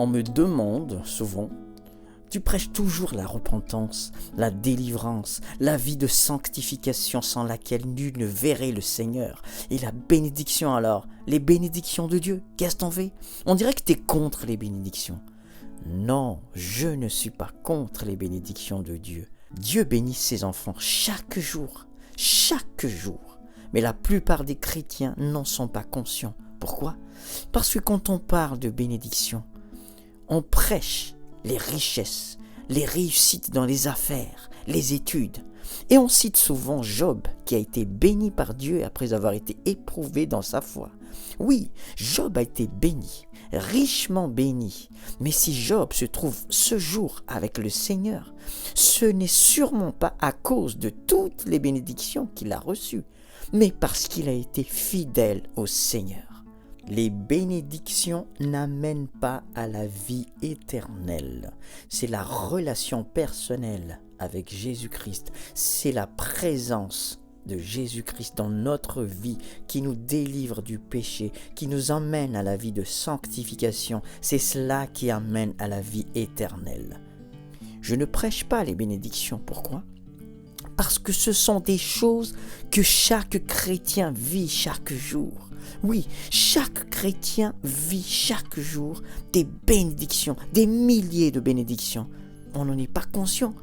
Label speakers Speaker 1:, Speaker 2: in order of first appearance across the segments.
Speaker 1: On me demande souvent, tu prêches toujours la repentance, la délivrance, la vie de sanctification sans laquelle nul ne verrait le Seigneur. Et la bénédiction alors, les bénédictions de Dieu, qu'est-ce qu'on fait? On dirait que tu es contre les bénédictions. Non, je ne suis pas contre les bénédictions de Dieu. Dieu bénit ses enfants chaque jour. Mais la plupart des chrétiens n'en sont pas conscients. Pourquoi? Parce que quand on parle de bénédiction, on prêche les richesses, les réussites dans les affaires, les études. Et on cite souvent Job qui a été béni par Dieu après avoir été éprouvé dans sa foi. Oui, Job a été béni, richement béni. Mais si Job se trouve ce jour avec le Seigneur, ce n'est sûrement pas à cause de toutes les bénédictions qu'il a reçues, mais parce qu'il a été fidèle au Seigneur. Les bénédictions n'amènent pas à la vie éternelle. C'est la relation personnelle avec Jésus-Christ. C'est la présence de Jésus-Christ dans notre vie qui nous délivre du péché, qui nous emmène à la vie de sanctification. C'est cela qui amène à la vie éternelle. Je ne prêche pas les bénédictions. Pourquoi? Parce que ce sont des choses que chaque chrétien vit chaque jour. Oui, chaque chrétien vit chaque jour des bénédictions, des milliers de bénédictions. On n'en est pas conscient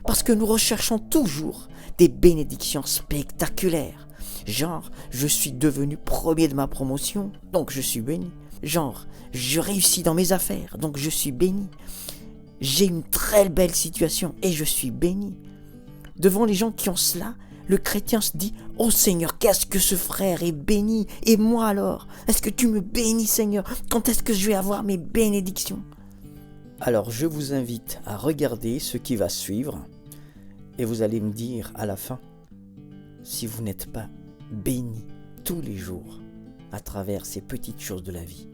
Speaker 1: parce que nous recherchons toujours des bénédictions spectaculaires. Genre, je suis devenu premier de ma promotion, donc je suis béni. Genre, je réussis dans mes affaires, donc je suis béni. J'ai une très belle situation et je suis béni. Devant les gens qui ont cela, le chrétien se dit « Oh Seigneur, qu'est-ce que ce frère est béni? Et moi alors? Est-ce que tu me bénis Seigneur? Quand est-ce que je vais avoir mes bénédictions ?» Alors je vous invite à regarder ce qui va suivre et vous allez me dire à la fin si vous n'êtes pas béni tous les jours à travers ces petites choses de la vie.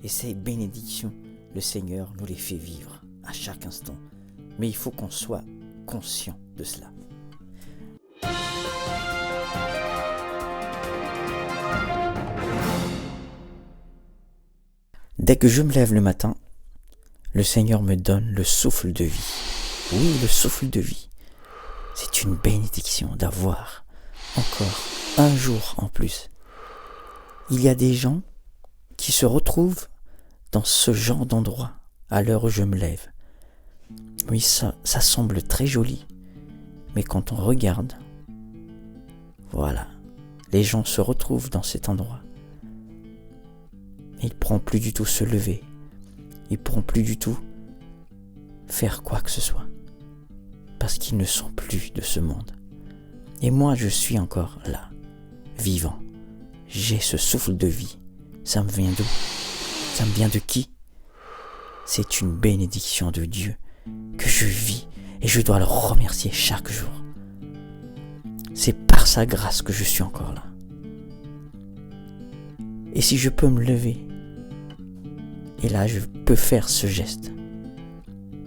Speaker 1: Et ces bénédictions, le Seigneur nous les fait vivre à chaque instant. Mais il faut qu'on soit conscient de cela. Dès que je me lève le matin, le Seigneur me donne le souffle de vie. Oui, le souffle de vie. C'est une bénédiction d'avoir encore un jour en plus. Il y a des gens qui se retrouvent dans ce genre d'endroit à l'heure où je me lève. Oui, ça semble très joli, mais quand on regarde, voilà, les gens se retrouvent dans cet endroit. Ils ne pourront plus du tout se lever, ils ne pourront plus du tout faire quoi que ce soit, parce qu'ils ne sont plus de ce monde. Et moi, je suis encore là, vivant. J'ai ce souffle de vie. Ça me vient d'où? Ça me vient de qui? C'est une bénédiction de Dieu que je vis et je dois le remercier chaque jour. C'est par sa grâce que je suis encore là. Et si je peux me lever, et là je peux faire ce geste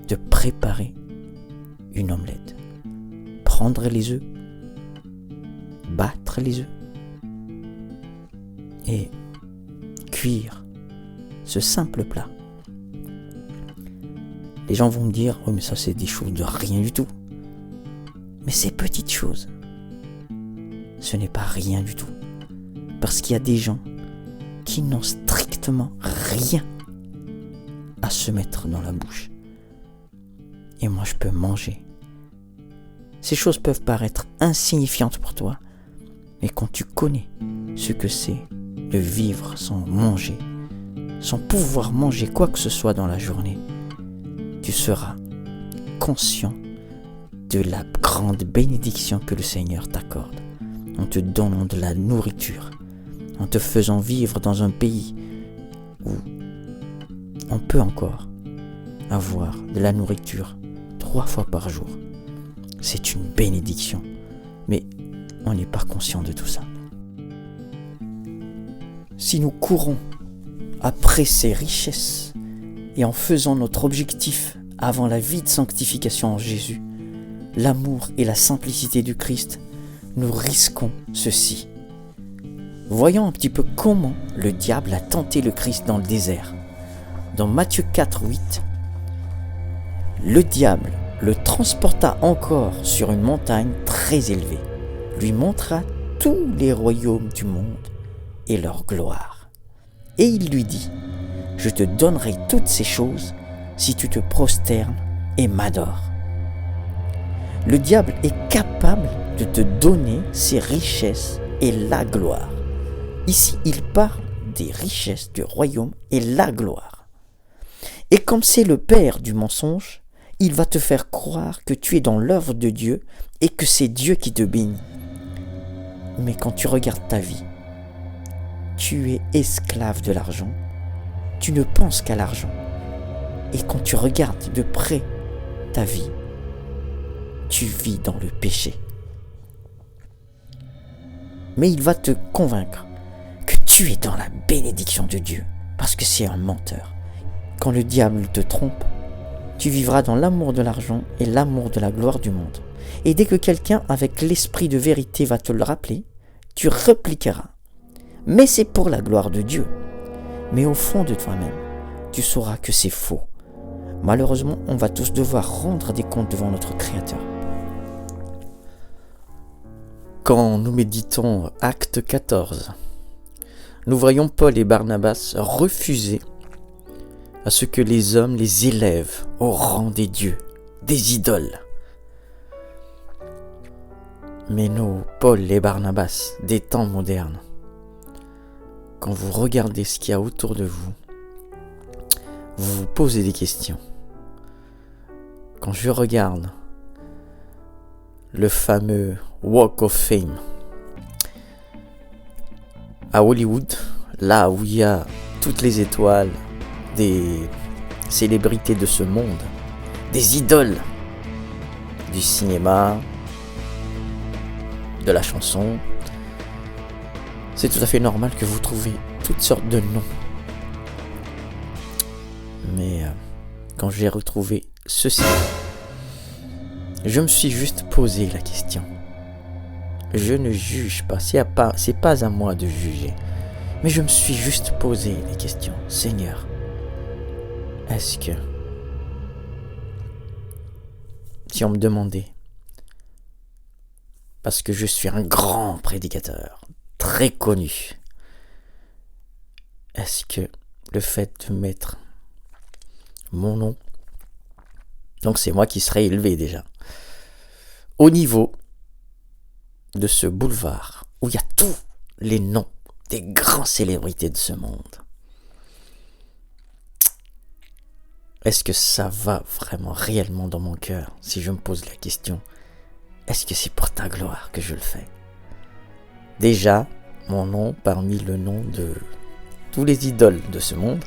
Speaker 1: de préparer une omelette, prendre les œufs, battre les œufs et cuire ce simple plat. Les gens vont me dire, oh mais ça c'est des choses de rien du tout. Mais ces petites choses, ce n'est pas rien du tout. Parce qu'il y a des gens qui n'ont strictement rien à se mettre dans la bouche. Et moi je peux manger. Ces choses peuvent paraître insignifiantes pour toi, mais quand tu connais ce que c'est de vivre sans manger, sans pouvoir manger quoi que ce soit dans la journée, tu seras conscient de la grande bénédiction que le Seigneur t'accorde en te donnant de la nourriture, en te faisant vivre dans un pays où on peut encore avoir de la nourriture 3 fois par jour. C'est une bénédiction, mais on n'est pas conscient de tout ça. Si nous courons après ces richesses et en faisant notre objectif avant la vie de sanctification en Jésus, l'amour et la simplicité du Christ, nous risquons ceci. Voyons un petit peu comment le diable a tenté le Christ dans le désert. dans Matthieu 4, 8, le diable le transporta encore sur une montagne très élevée, lui montra tous les royaumes du monde et leur gloire. Et il lui dit, « Je te donnerai toutes ces choses si tu te prosternes et m'adores. » Le diable est capable de te donner ses richesses et la gloire. Ici, il parle des richesses du royaume et la gloire. Et comme c'est le père du mensonge, il va te faire croire que tu es dans l'œuvre de Dieu et que c'est Dieu qui te bénit. Mais quand tu regardes ta vie, tu es esclave de l'argent. Tu ne penses qu'à l'argent. Et quand tu regardes de près ta vie, tu vis dans le péché. Mais il va te convaincre que tu es dans la bénédiction de Dieu, parce que c'est un menteur. Quand le diable te trompe, tu vivras dans l'amour de l'argent et l'amour de la gloire du monde. Et dès que quelqu'un avec l'esprit de vérité va te le rappeler, tu répliqueras. Mais c'est pour la gloire de Dieu. Mais au fond de toi-même, tu sauras que c'est faux. Malheureusement, on va tous devoir rendre des comptes devant notre Créateur. Quand nous méditons Acte 14, nous voyons Paul et Barnabas refuser à ce que les hommes les élèvent au rang des dieux, des idoles. Mais nous, Paul et Barnabas, des temps modernes, quand vous regardez ce qu'il y a autour de vous, vous vous posez des questions. Quand je regarde le fameux Walk of Fame à Hollywood, là où il y a toutes les étoiles des célébrités de ce monde, des idoles du cinéma, de la chanson, c'est tout à fait normal que vous trouviez toutes sortes de noms. Mais quand j'ai retrouvé ceci, je me suis juste posé la question. Je ne juge pas, c'est pas à moi de juger. Mais je me suis juste posé les questions. Seigneur, est-ce que, si on me demandait, parce que je suis un grand prédicateur, très connu, est-ce que le fait de mettre mon nom, donc c'est moi qui serais élevé déjà, au niveau de ce boulevard où il y a tous les noms des grandes célébrités de ce monde, est-ce que ça va vraiment réellement dans mon cœur si je me pose la question, est-ce que c'est pour ta gloire que je le fais? Déjà, mon nom parmi le nom de tous les idoles de ce monde.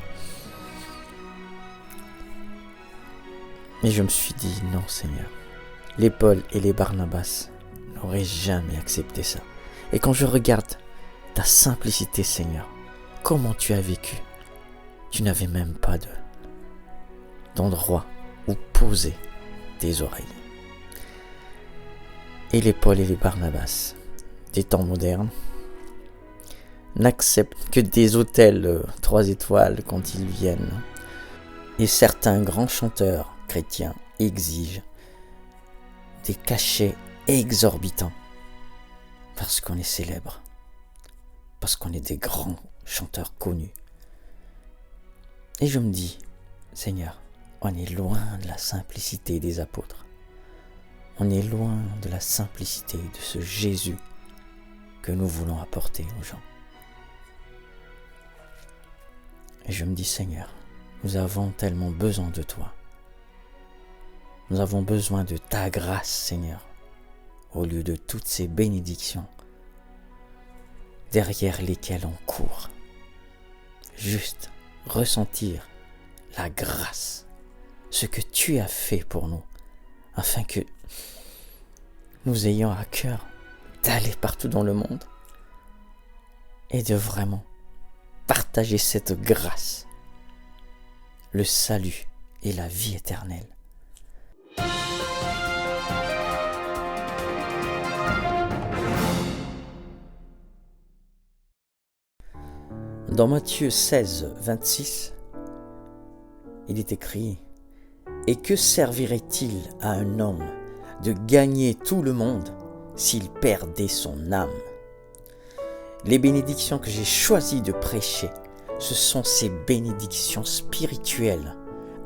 Speaker 1: Mais je me suis dit, non Seigneur, les Paul et les Barnabas n'auraient jamais accepté ça. Et quand je regarde ta simplicité Seigneur, comment tu as vécu, tu n'avais même pas d'endroit où poser tes oreilles. Et les Paul et les Barnabas des temps modernes n'acceptent que des hôtels 3 étoiles quand ils viennent. Et certains grands chanteurs chrétiens exigent des cachets exorbitants parce qu'on est célèbre, parce qu'on est des grands chanteurs connus. Et je me dis, Seigneur, on est loin de la simplicité des apôtres. On est loin de la simplicité de ce Jésus que nous voulons apporter aux gens. Et je me dis, Seigneur, nous avons tellement besoin de toi. Nous avons besoin de ta grâce, Seigneur, au lieu de toutes ces bénédictions derrière lesquelles on court. Juste ressentir la grâce, ce que tu as fait pour nous, afin que nous ayons à cœur d'aller partout dans le monde et de vraiment partager cette grâce, le salut et la vie éternelle. Dans Matthieu 16, 26, il est écrit « Et que servirait-il à un homme de gagner tout le monde s'il perdait son âme ?» Les bénédictions que j'ai choisi de prêcher, ce sont ces bénédictions spirituelles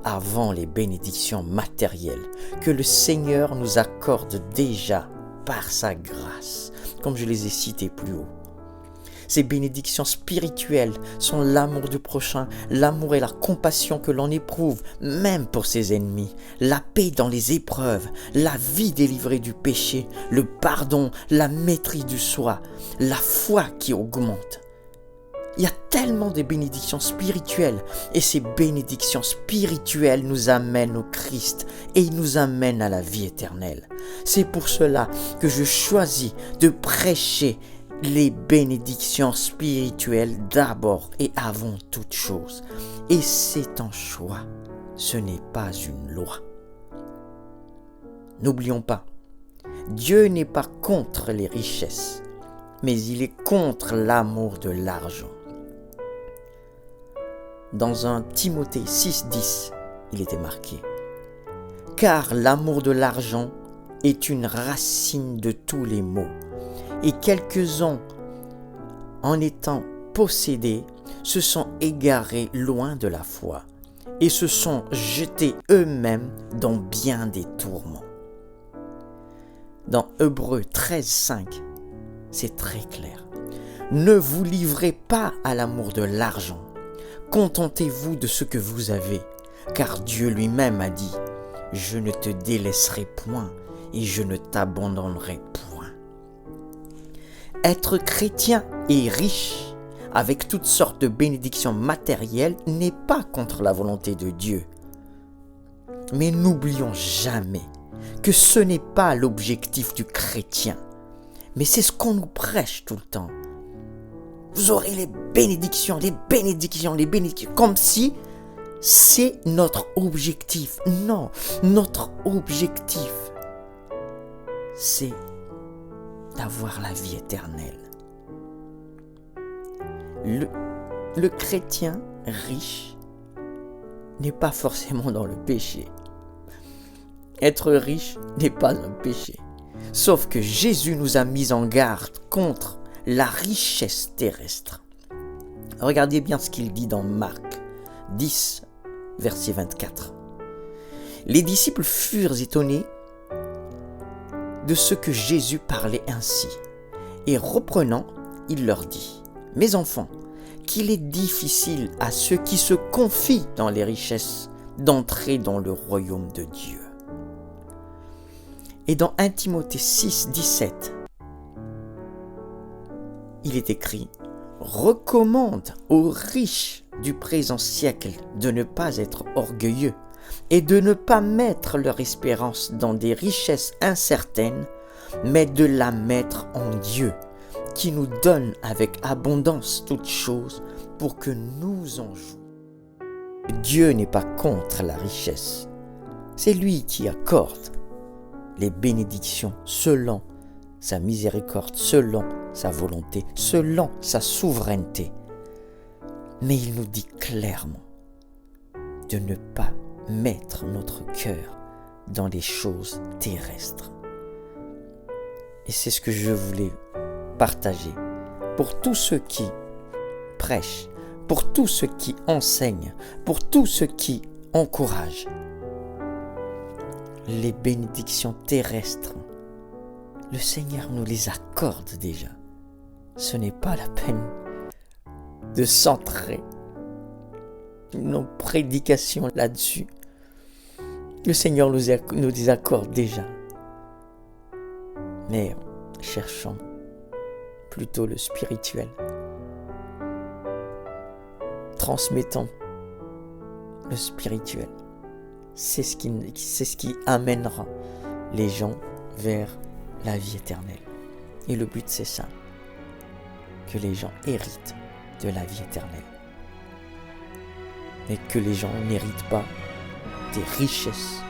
Speaker 1: avant les bénédictions matérielles que le Seigneur nous accorde déjà par sa grâce, comme je les ai citées plus haut. Ces bénédictions spirituelles sont l'amour du prochain, l'amour et la compassion que l'on éprouve, même pour ses ennemis, la paix dans les épreuves, la vie délivrée du péché, le pardon, la maîtrise du soi, la foi qui augmente. Il y a tellement de bénédictions spirituelles et ces bénédictions spirituelles nous amènent au Christ et ils nous amènent à la vie éternelle. C'est pour cela que je choisis de prêcher les bénédictions spirituelles d'abord et avant toute chose. Et c'est un choix, ce n'est pas une loi. N'oublions pas, Dieu n'est pas contre les richesses, mais il est contre l'amour de l'argent. Dans 1 Timothée 6,10, il était marqué « Car l'amour de l'argent est une racine de tous les maux, et quelques-uns, en étant possédés, se sont égarés loin de la foi, et se sont jetés eux-mêmes dans bien des tourments. » Dans Hébreux 13,5, c'est très clair. « Ne vous livrez pas à l'amour de l'argent. Contentez-vous de ce que vous avez, car Dieu lui-même a dit « Je ne te délaisserai point et je ne t'abandonnerai point. » Être chrétien et riche, avec toutes sortes de bénédictions matérielles, n'est pas contre la volonté de Dieu. Mais n'oublions jamais que ce n'est pas l'objectif du chrétien, mais c'est ce qu'on nous prêche tout le temps. Vous aurez les bénédictions, comme si c'est notre objectif. Non, notre objectif, c'est d'avoir la vie éternelle. Le chrétien riche n'est pas forcément dans le péché. Être riche n'est pas un péché. Sauf que Jésus nous a mis en garde contre la richesse terrestre. Regardez bien ce qu'il dit dans Marc 10, verset 24. Les disciples furent étonnés de ce que Jésus parlait ainsi. Et reprenant, il leur dit, « Mes enfants, qu'il est difficile à ceux qui se confient dans les richesses d'entrer dans le royaume de Dieu. » Et dans 1 Timothée 6, 17, il est écrit « Recommande aux riches du présent siècle de ne pas être orgueilleux et de ne pas mettre leur espérance dans des richesses incertaines, mais de la mettre en Dieu, qui nous donne avec abondance toutes choses pour que nous en jouions. » Dieu n'est pas contre la richesse. C'est lui qui accorde les bénédictions selon sa miséricorde, selon sa volonté, selon sa souveraineté. Mais il nous dit clairement de ne pas mettre notre cœur dans les choses terrestres. Et c'est ce que je voulais partager pour tous ceux qui prêchent, pour tous ceux qui enseignent, pour tous ceux qui encouragent. Les bénédictions terrestres, le Seigneur nous les accorde déjà. Ce n'est pas la peine de centrer nos prédications là-dessus. Le Seigneur nous les accorde déjà. Mais cherchons plutôt le spirituel. Transmettons le spirituel. C'est ce qui amènera les gens vers la vie éternelle. Et le but, c'est ça. Que les gens héritent de la vie éternelle. Et que les gens n'héritent pas des richesses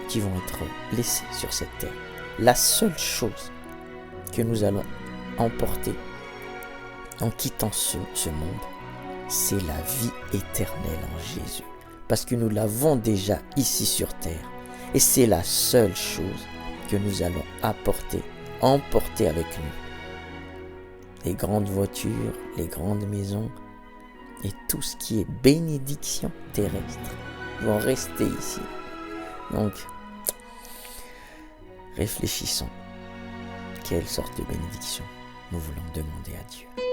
Speaker 1: qui vont être laissées sur cette terre. La seule chose que nous allons emporter en quittant ce monde, c'est la vie éternelle en Jésus. Parce que nous l'avons déjà ici sur terre. Et c'est la seule chose que nous allons emporter avec nous. Les grandes voitures, les grandes maisons et tout ce qui est bénédiction terrestre vont rester ici. Donc, réfléchissons. Quelle sorte de bénédiction nous voulons demander à Dieu?